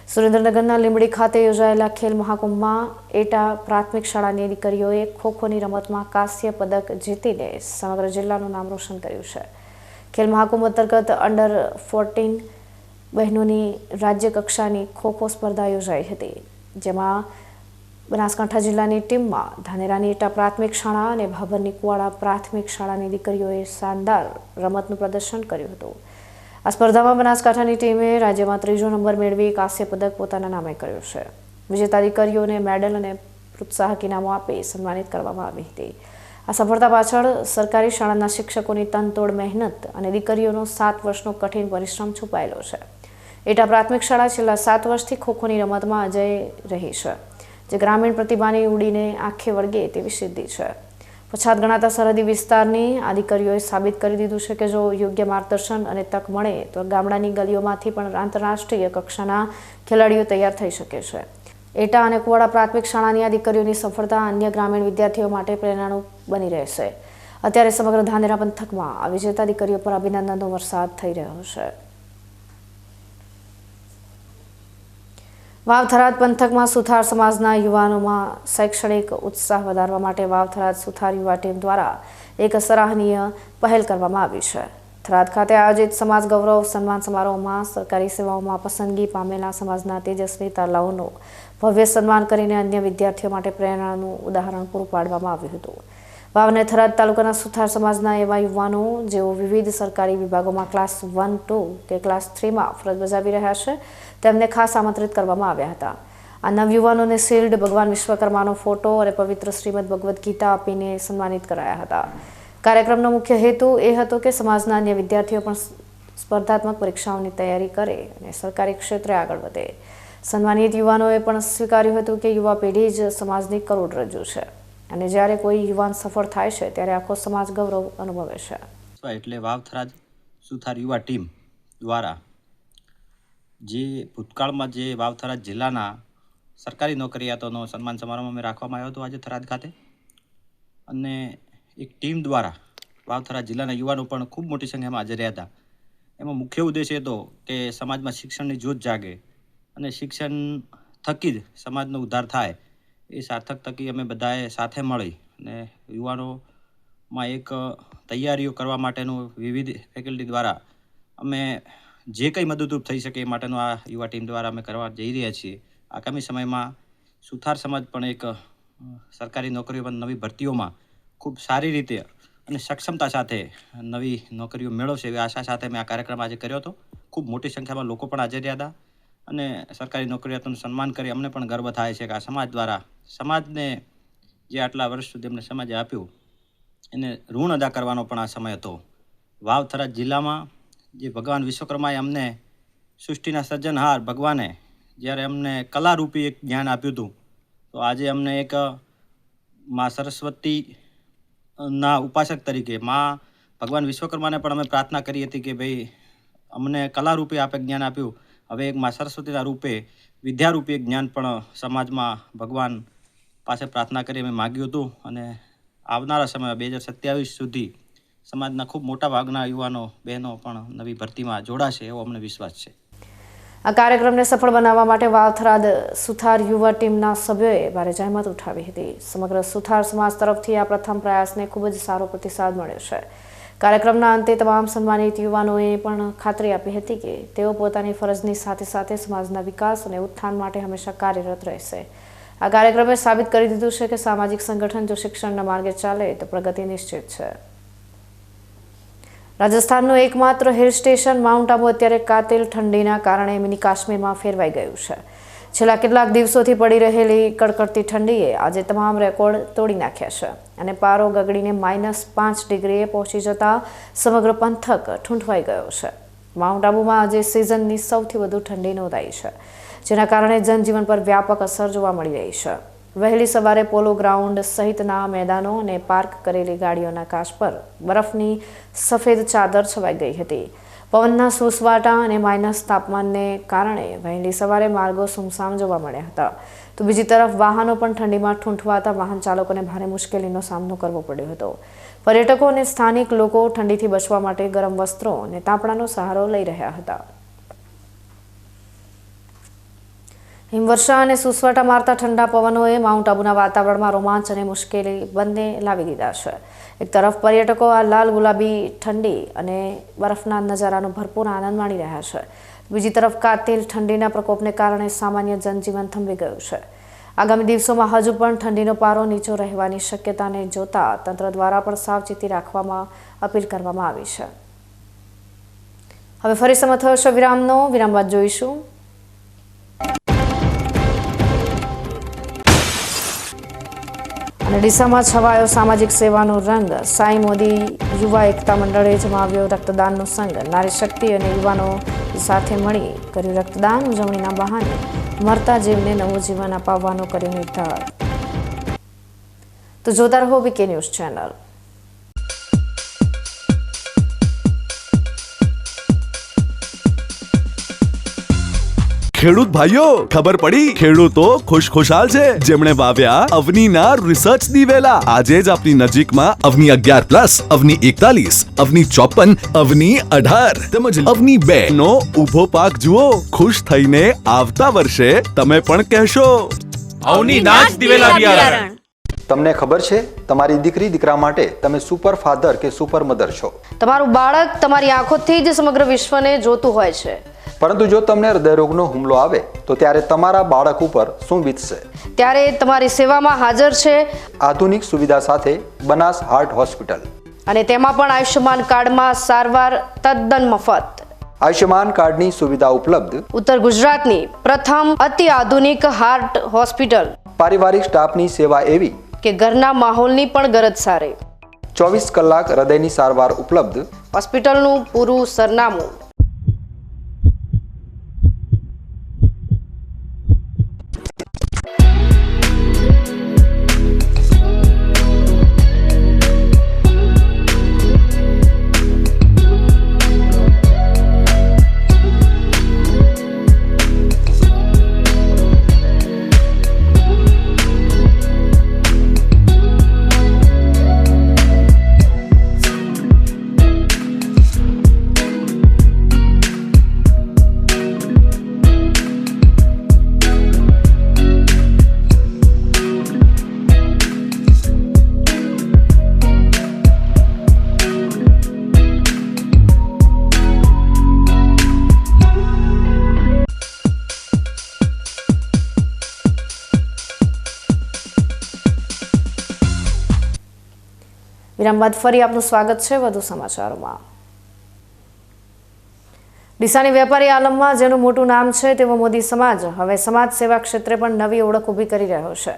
સુરેન્દ્રનગરના લીંબડી ખાતે યોજાયેલા ખેલ મહાકુંભમાં એટા પ્રાથમિક શાળાની દીકરીઓએ ખોખોની રમતમાં કાંસ્ય પદક જીતીને સમગ્ર જિલ્લાનું નામ રોશન કર્યું છે. ખેલ મહાકુંભ અંતર્ગત અંડર 14 બહેનોની રાજ્યકક્ષાની ખોખો સ્પર્ધા યોજાઈ હતી, જેમાં બનાસકાંઠા જિલ્લાની ટીમમાં ધાનેરાની એટા પ્રાથમિક શાળા અને ભાભરની કુવાડા પ્રાથમિક શાળાની દીકરીઓએ શાનદાર રમતનું પ્રદર્શન કર્યું હતું. આ સ્પર્ધામાં બનાસકાંઠાની ટીમે રાજ્યમાં 3જો નંબર મેળવી કાંસ્ય પદક પોતાના નામે કર્યો છે. વિજેતા દીકરીઓને મેડલ અને પ્રોત્સાહક ઇનામો આપી સન્માનિત કરવામાં આવી હતી. આ સફળતા પાછળ સરકારી શાળાના શિક્ષકોની તનતોડ મહેનત અને દીકરીઓનો 7 વર્ષનો કઠિન પરિશ્રમ છુપાયેલો છે. એટા પ્રાથમિક શાળા છેલ્લા 7 વર્ષથી ખોખોની રમતમાં અજય રહી છે, જે ગ્રામીણ પ્રતિભાની ઉડીને આંખે વળગે તેવી સિદ્ધિ છે. પછાત ગણાતા સરહદી વિસ્તારની આ દીકરીઓએ સાબિત કરી દીધું છે કે જો યોગ્ય માર્ગદર્શન અને તક મળે તો ગામડાની ગલીઓમાંથી પણ આંતરરાષ્ટ્રીય કક્ષાના ખેલાડીઓ તૈયાર થઈ શકે છે. એટા અને કુવાડા પ્રાથમિક શાળાની આ દીકરીઓની સફળતા અન્ય ગ્રામીણ વિદ્યાર્થીઓ માટે પ્રેરણારૂપ બની રહેશે. અત્યારે સમગ્ર ધાનેરા પંથકમાં આ વિજેતા દીકરીઓ પર અભિનંદનનો વરસાદ થઈ રહ્યો છે. વાવ-થરાદ પંથકમાં સુથાર સમાજના યુવાનોમાં શૈક્ષણિક ઉત્સાહ વધારવા માટે વાવ-થરાદ સુથાર યુવા ટીમ દ્વારા એક સરાહનીય પહેલ કરવામાં આવી છે. થરાદ ખાતે આયોજિત સમાજ ગૌરવ સન્માન સમારોહમાં સરકારી સેવાઓમાં પસંદગી પામેલા સમાજના તેજસ્વી તારલાઓનું ભવ્ય સન્માન કરીને અન્ય વિદ્યાર્થીઓ માટે પ્રેરણાનું ઉદાહરણ પૂરું પાડવામાં આવ્યું હતું. વાવ અને થરાદ તાલુકાના સુથાર સમાજના એવા યુવાનો જેઓ વિવિધ સરકારી વિભાગોમાં ક્લાસ 1, 2 કે ક્લાસ 3માં ફરજ બજાવી રહ્યા છે, તેમને ખાસ આમંત્રિત કરવામાં આવ્યા હતા. આ નવયુવાનોને શિલ્ડ, ભગવાન વિશ્વકર્માનો ફોટો અને પવિત્ર શ્રીમદ ભગવદ્ ગીતા આપીને સન્માનિત કરાયા હતા. કાર્યક્રમનો મુખ્ય હેતુ એ હતો કે સમાજના અન્ય વિદ્યાર્થીઓ પણ સ્પર્ધાત્મક પરીક્ષાઓની તૈયારી કરે અને સરકારી ક્ષેત્રે આગળ વધે. સન્માનિત યુવાનોએ પણ સ્વીકાર્યું હતું કે યુવા પેઢી જ સમાજની કરોડરજ્જુ છે અને જ્યારે કોઈ યુવાન સફળ થાય છે ત્યારે આખો સમાજ ગૌરવ અનુભવે છે. એટલે વાવ-થરાદ સુથાર યુવા ટીમ દ્વારા જે ભૂતકાળમાં જે વાવ-થરાદ જિલ્લાના સરકારી નોકરિયાતોનો સન્માન સમારોહ અમે રાખવામાં આવ્યો હતો આજે થરાદ ખાતે, અને એક ટીમ દ્વારા વાવ-થરાદ જિલ્લાના યુવાનો પણ ખૂબ મોટી સંખ્યામાં હાજર રહ્યા હતા. એમાં મુખ્ય ઉદ્દેશ એ હતો કે સમાજમાં શિક્ષણની જ્યોત જાગે અને શિક્ષણ થકી જ સમાજનો ઉદ્ધાર થાય. એ સાર્થક થકી અમે બધાએ સાથે મળી અને યુવાનોમાં એક તૈયારીઓ કરવા માટેનું વિવિધ ફેકલ્ટી દ્વારા અમે જે કંઈ મદદરૂપ થઈ શકે એ માટેનું આ યુવા ટીમ દ્વારા અમે કરવા જઈ રહ્યા છીએ. આગામી સમયમાં સુથાર સમાજ પણ એક સરકારી નોકરીઓ નવી ભરતીઓમાં ખૂબ સારી રીતે અને સક્ષમતા સાથે નવી નોકરીઓ મેળવશે એવી આશા સાથે મેં આ કાર્યક્રમ આજે કર્યો હતો. ખૂબ મોટી સંખ્યામાં લોકો પણ હાજર રહ્યા હતા અને સરકારી નોકરીયાતોનું સન્માન કરી અમને પણ ગર્વ થાય છે કે આ સમાજ દ્વારા સમાજને જે આટલા વર્ષ સુધી અમને સમાજે આપ્યું એને ઋણ અદા કરવાનો પણ આ સમય હતો. વાવ-થરાદ જિલ્લામાં જે ભગવાન વિશ્વકર્માએ અમને સૃષ્ટિના સર્જનહાર ભગવાને જ્યારે અમને કલારૂપી એક જ્ઞાન આપ્યું હતું, તો આજે અમને એક મા સરસ્વતીના ઉપાસક તરીકે મા ભગવાન વિશ્વકર્માને પણ અમે પ્રાર્થના કરી હતી કે ભાઈ અમને કલારૂપી આપે જ્ઞાન આપ્યું, હવે એક મા સરસ્વતીના રૂપે વિદ્યારૂપી એક જ્ઞાન પણ સમાજમાં ભગવાન પાસે પ્રાર્થના કરી અમે માગ્યું હતું અને આવનારા સમય 2027 સુધી સમાજના ખૂબ મોટા ભાગના યુવાનો બહેનો પણ નવી ભરતીમાં જોડાશે એવો અમને વિશ્વાસ છે. આ કાર્યક્રમને સફળ બનાવવા માટે વાવથરાદ સુથાર યુવા ટીમના સભ્યોએ ભારે જહેમત ઉઠાવી હતી. સમગ્ર સુથાર સમાજ તરફથી આ પ્રથમ પ્રયાસને ખૂબ જ સારો પ્રતિસાદ મળ્યો છે. કાર્યક્રમના અંતે તમામ સન્માનિત યુવાનોએ પણ ખાતરી આપી હતી કે તેઓ પોતાની ફરજની સાથે સાથે સમાજના વિકાસ અને ઉત્થાન માટે હંમેશા કાર્યરત રહેશે. આ કાર્યક્રમે સાબિત કરી દીધું છે કે સામાજિક સંગઠન જો શિક્ષણના માર્ગે ચાલે તો પ્રગતિ નિશ્ચિત છે. રાજસ્થાનનું એકમાત્ર હિલ સ્ટેશન માઉન્ટ આબુ અત્યારે કાતિલ ઠંડીના કારણે મિની કાશ્મીરમાં ફેરવાઈ ગયું છે. છેલ્લા કેટલાક દિવસોથી પડી રહેલી કડકડતી ઠંડીએ આજે તમામ રેકોર્ડ તોડી નાખ્યા છે અને પારો ગગડીને -5 ડિગ્રીએ પહોંચી જતા સમગ્ર પંથક ઠૂંઠવાઈ ગયો છે. માઉન્ટ આબુમાં આજે સિઝનની સૌથી વધુ ઠંડી નોંધાઈ છે, જેના કારણે જનજીવન પર વ્યાપક અસર જોવા મળી રહી છે. વહેલી સવારે પોલો ગ્રાઉન્ડ સહિતના મેદાનો અને પાર્ક કરેલી ગાડીઓના કાચ પર બરફની સફેદ ચાદર છવાઈ ગઈ હતી. પવનના સુસવાટા અને માઇનસ તાપમાનને કારણે વહેલી સવારે માર્ગો સુમસામ જોવા મળ્યા હતા. તો બીજી તરફ વાહનો પણ ઠંડીમાં ઠૂંઠવાતા વાહન ચાલકોને ભારે મુશ્કેલીનો સામનો કરવો પડ્યો હતો. પર્યટકો અને સ્થાનિક લોકો ઠંડીથી બચવા માટે ગરમ વસ્ત્રો અને તાપણાનો સહારો લઈ રહ્યા હતા. હિમવર્ષા અને સુસવાટા મારતા ઠંડા પવનોએ માઉન્ટ આબુના વાતાવરણમાં રોમાંચ અને મુશ્કેલી બંને લાવી દીધા છે. એક તરફ પર્યટકો આ લાલ ગુલાબી ઠંડી અને બરફના નજારાનો ભરપૂર આનંદ માણી રહ્યા છે. બીજી તરફ કાતિલ ઠંડીના પ્રકોપને કારણે સામાન્ય જનજીવન થંભી ગયું છે. આગામી દિવસોમાં હજુ પણ ઠંડીનો પારો નીચો રહેવાની શક્યતાને જોતા તંત્ર દ્વારા પણ સાવચેતી રાખવામાં અપીલ કરવામાં આવી છે. હવે ફરી સમય થયો છે વિરામનો. વિરામ બાદ જોઈશું અને ડીસામાં છવાયો સામાજિક સેવાનો રંગ. સાઈ મોદી યુવા એકતા મંડળે જમાવ્યો રક્તદાનનો સંગ. નારી શક્તિ અને યુવાનો સાથે મળી કર્યું રક્તદાન. ઉજવણીના બહાને મરતા જીવને નવું જીવન અપાવવાનો કર્યો નિર્ધાર. તો જોતા રહો વીકે ન્યૂઝ ચેનલ. ખેડૂત ભાઈઓ, ખબર પડી? ખેડૂતો ખુશખુશાલ છે જેમણે વાવ્યા અવનીના રિસર્ચ દિવેલા. આજે જ આપની નજીકમાં અવની 11+, અવની 41, અવની 54, અવની 18 તેમજ અવની 2 નો ઊભો પાક જુઓ. ખુશ થઈને આવતા વર્ષે તમે પણ કહેશો અવની નાચ દિવેલા બિયારણ. તમને ખબર છે તમારી દીકરી દીકરા માટે તમે સુપર ફાધર કે સુપર મધર છો. તમારું બાળક તમારી આંખોથી જ સમગ્ર વિશ્વને જોતું હોય છે. પરંતુ જો તમને હૃદયરોગનો હુમલો આવે તો ત્યારે તમારા બાળક ઉપર શું વીતશે? ત્યારે તમારી સેવામાં હાજર છે આધુનિક સુવિધા સાથે બનાસ હાર્ટ હોસ્પિટલ, અને તેમાં પણ આયુષ્યમાન કાર્ડમાં સારવાર તદ્દન મફત. આયુષ્યમાન કાર્ડની સુવિધા ઉપલબ્ધ. ઉત્તર ગુજરાતની પ્રથમ અતિ આધુનિક હાર્ટ હોસ્પિટલ. પારિવારિક સ્ટાફની સેવા એવી કે ઘરના માહોલની પણ ગરજ સારે. 24 કલાક હૃદયની સારવાર ઉપલબ્ધ. હોસ્પિટલનું પૂરું સરનામું. વિરામ બાદ ફરી આપનું સ્વાગત છે વધુ સમાચારોમાં. ડીસાની વેપારી આલમમાં જેનું મોટું નામ છે તેવો મોદી સમાજ હવે સમાજ સેવા ક્ષેત્રે પણ નવી ઓળખ ઊભી કરી રહ્યો છે.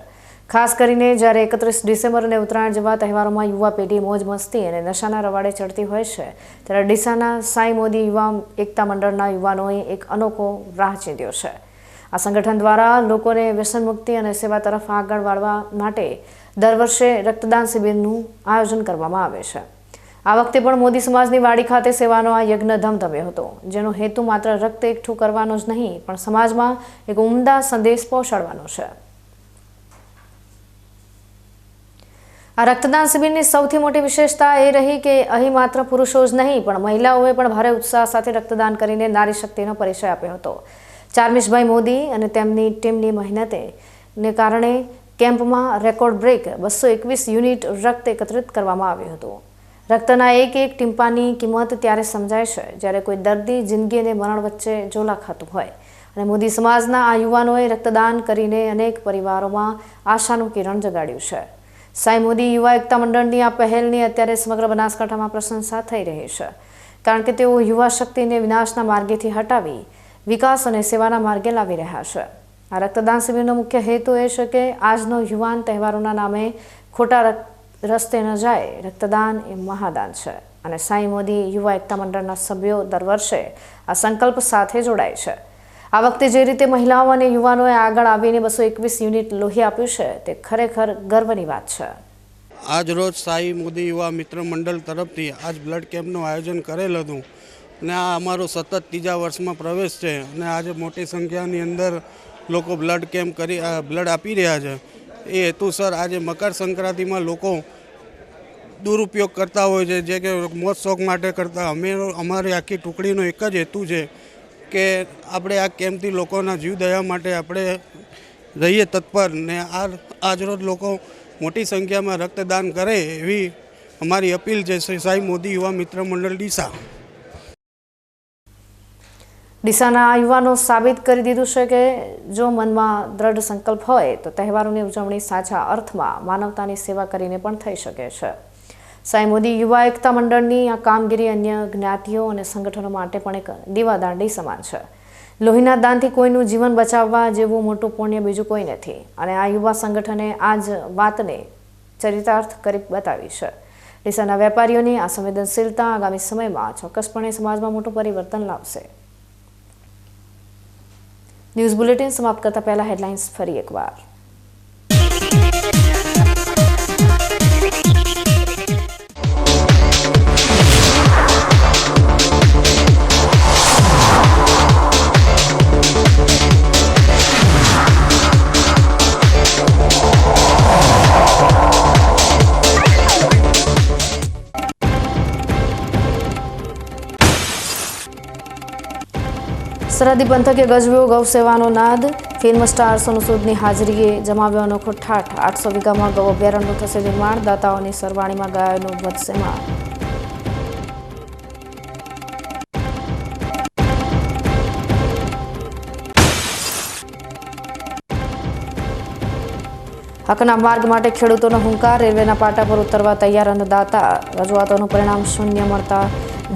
ખાસ કરીને જ્યારે 31 ડિસેમ્બર અને ઉત્તરાયણ જેવા તહેવારોમાં યુવા પેઢી મોજ મસ્તી અને નશાના રવાડે ચડતી હોય છે, ત્યારે ડીસાના સાઈ મોદી યુવા એકતા મંડળના યુવાનોએ એક અનોખો રાહ ચીંધ્યો છે. આ સંગઠન દ્વારા લોકોને વ્યસન મુક્તિ અને સેવા તરફ આગળ વાળવા માટે દર વર્ષે રક્તદાન શિબિરનું આયોજન કરવામાં આવે છે. આ વખતે પણ મોદી સમાજની વાડી ખાતે સેવાનો આ યજ્ઞ ધમધમ્યો હતો, જેનો હેતુ માત્ર રક્ત એકઠું કરવાનો જ નહીં પણ સમાજમાં એક ઉમદા સંદેશ પહોંચાડવાનો છે। આ રક્તદાન શિબિરની સૌથી મોટી વિશેષતા એ રહી કે અહીં માત્ર પુરુષો જ નહીં પણ મહિલાઓએ પણ ભારે ઉત્સાહ સાથે રક્તદાન કરીને નારી શક્તિનો પરિચય આપ્યો હતો। ચારમીશભાઈ મોદી અને તેમની ટીમની મહેનતને કારણે કેમ્પમાં રેકોર્ડ બ્રેક 221 યુનિટ રક્ત એકત્રિત કરવામાં આવ્યું હતું। રક્તના એક એક ટીમ્પાની કિંમત ત્યારે સમજાય છે જ્યારે કોઈ દર્દી જિંદગી અને મરણ વચ્ચે ઝોલા ખાતું હોય અને મોદી સમાજના આ યુવાનોએ રક્તદાન કરીને અનેક પરિવારોમાં આશાનું કિરણ જગાડ્યું છે। સાઈ મોદી યુવા એકતા મંડળની આ પહેલની અત્યારે સમગ્ર બનાસકાંઠામાં પ્રશંસા થઈ રહી છે, કારણ કે તેઓ યુવા શક્તિને વિનાશના માર્ગેથી હટાવી વિકાસ અને સેવાના માર્ગે લાવી રહ્યા છે। આ રક્તદાન શિબિરનો મુખ્ય હેતુ એ છે કે આજનો યુવાન તહેવારોના નામે ખોટા રસ્તે ન જાય। રક્તદાન એ મહાદાન છે અને સાઈ મોદી યુવા એકતા મંડળના સભ્યો દર વર્ષે આ સંકલ્પ સાથે જોડાય છે। આ વખતે જે રીતે મહિલાઓ અને યુવાનોએ આગળ આવીને 221 યુનિટ લોહી આપ્યું છે તે ખરેખર ગર્વની વાત છે। આજ રોજ સાઈ મોદી યુવા મિત્ર મંડળ તરફથી આજ બ્લડ કેમ્પનું આયોજન કરેલ હતું અને આ અમારો સતત ત્રીજા વર્ષમાં પ્રવેશ છે અને આજે મોટી સંખ્યાની અંદર લોકો બ્લડ કેમ્પ કરી બ્લડ આપી રહ્યા છે। એ હેતુસર આજે મકર સંક્રાંતિમાં લોકો દુરુપયોગ કરતા હોય છે, જે કે મોજ શોખ માટે કરતા અમારી આખી ટુકડીનો એક જ હેતુ છે કે આપણે આ કેમ્પથી લોકોના જીવદયા માટે આપણે રહીએ તત્પર ને આજરોજ લોકો મોટી સંખ્યામાં રક્તદાન કરે એવી અમારી અપીલ છે સાઈ મોદી યુવા મિત્ર મંડળ ડીસા। ડીસાના યુવાનો સાબિત કરી દીધું છે કે જો મનમાં દ્રઢ સંકલ્પ હોય તો તહેવારોની ઉજવણી સાચા અર્થમાં માનવતાની સેવા કરીને પણ થઈ શકે છે। સાઈ મોદી યુવા એકતા મંડળની આ કામગીરી અન્ય જ્ઞાતિઓ અને સંગઠનો માટે પણ એક દીવાદાંડી સમાન છે। લોહીના દાનથી કોઈનું જીવન બચાવવા જેવું મોટું પુણ્ય બીજું કોઈ નથી અને આ યુવા સંગઠને આ જ વાતને ચરિતાર્થ કરી બતાવી છે। ડીસાના વેપારીઓની આ સંવેદનશીલતા આગામી સમયમાં ચોક્કસપણે સમાજમાં મોટું પરિવર્તન લાવશે। ન્યૂઝ બુલેટિન સમાપ્ત કરતા પહેલા હેડલાઇન્સ ફરી એકવાર। સરહદી પંથકે ગજવ્યો ગૌ સેવાનો નાદ। ફિલ્મ સ્ટાર સોનુ સૂદની હાજરીએ જમાવ્યો અનોખો ઠાઠ। 800 વીઘામાં ગૌ અભયારણ્યનું થશે નિર્માણ। દાતાઓની સરવાણીમાં ગાયોનું વધશે માગ। હકના માર્ગ માટે ખેડૂતોનો હુંકાર। રેલવેના પાટા પર ઉતરવા તૈયાર અન્નદાતા। રજૂઆતોનું પરિણામ શૂન્ય મળતા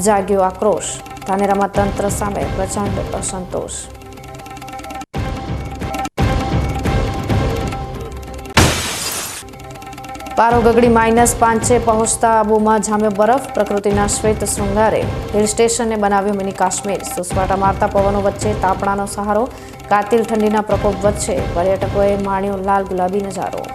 જાગ્યો આક્રોશ। ધાનેરામાં તંત્ર સામે પ્રચંડ અસંતોષ। પારો ગગડી -5 પહોંચતા આબુમાં જામ્યો બરફ। પ્રકૃતિના શ્વેત શૃંગારે હિલ સ્ટેશનને બનાવ્યું મિની કાશ્મીર। સુસવાટા મારતા પવનો વચ્ચે તાપણાનો સહારો। કાતિલ ઠંડીના પ્રકોપ વચ્ચે પર્યટકોએ માણ્યો લાલ ગુલાબી નજારો।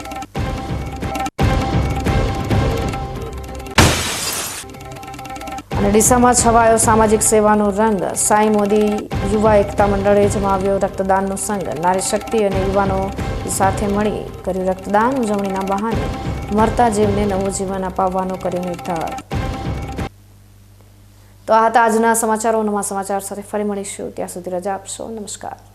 અને ડીસામાં છવાયો સામાજિક સેવાનો રંગ। સાઈ મોદી યુવા એકતા મંડળે જમાવ્યો રક્તદાનનો સંગ। નારી શક્તિ અને યુવાનો સાથે મળી કર્યું રક્તદાન। ઉજવણીના બહાને મરતા જીવને નવું જીવન અપાવવાનો કર્યો નિર્ધાર। તો આ હતા આજના સમાચારો। નવા સમાચાર સાથે ફરી મળીશું, ત્યાં સુધી રજા આપશો। નમસ્કાર।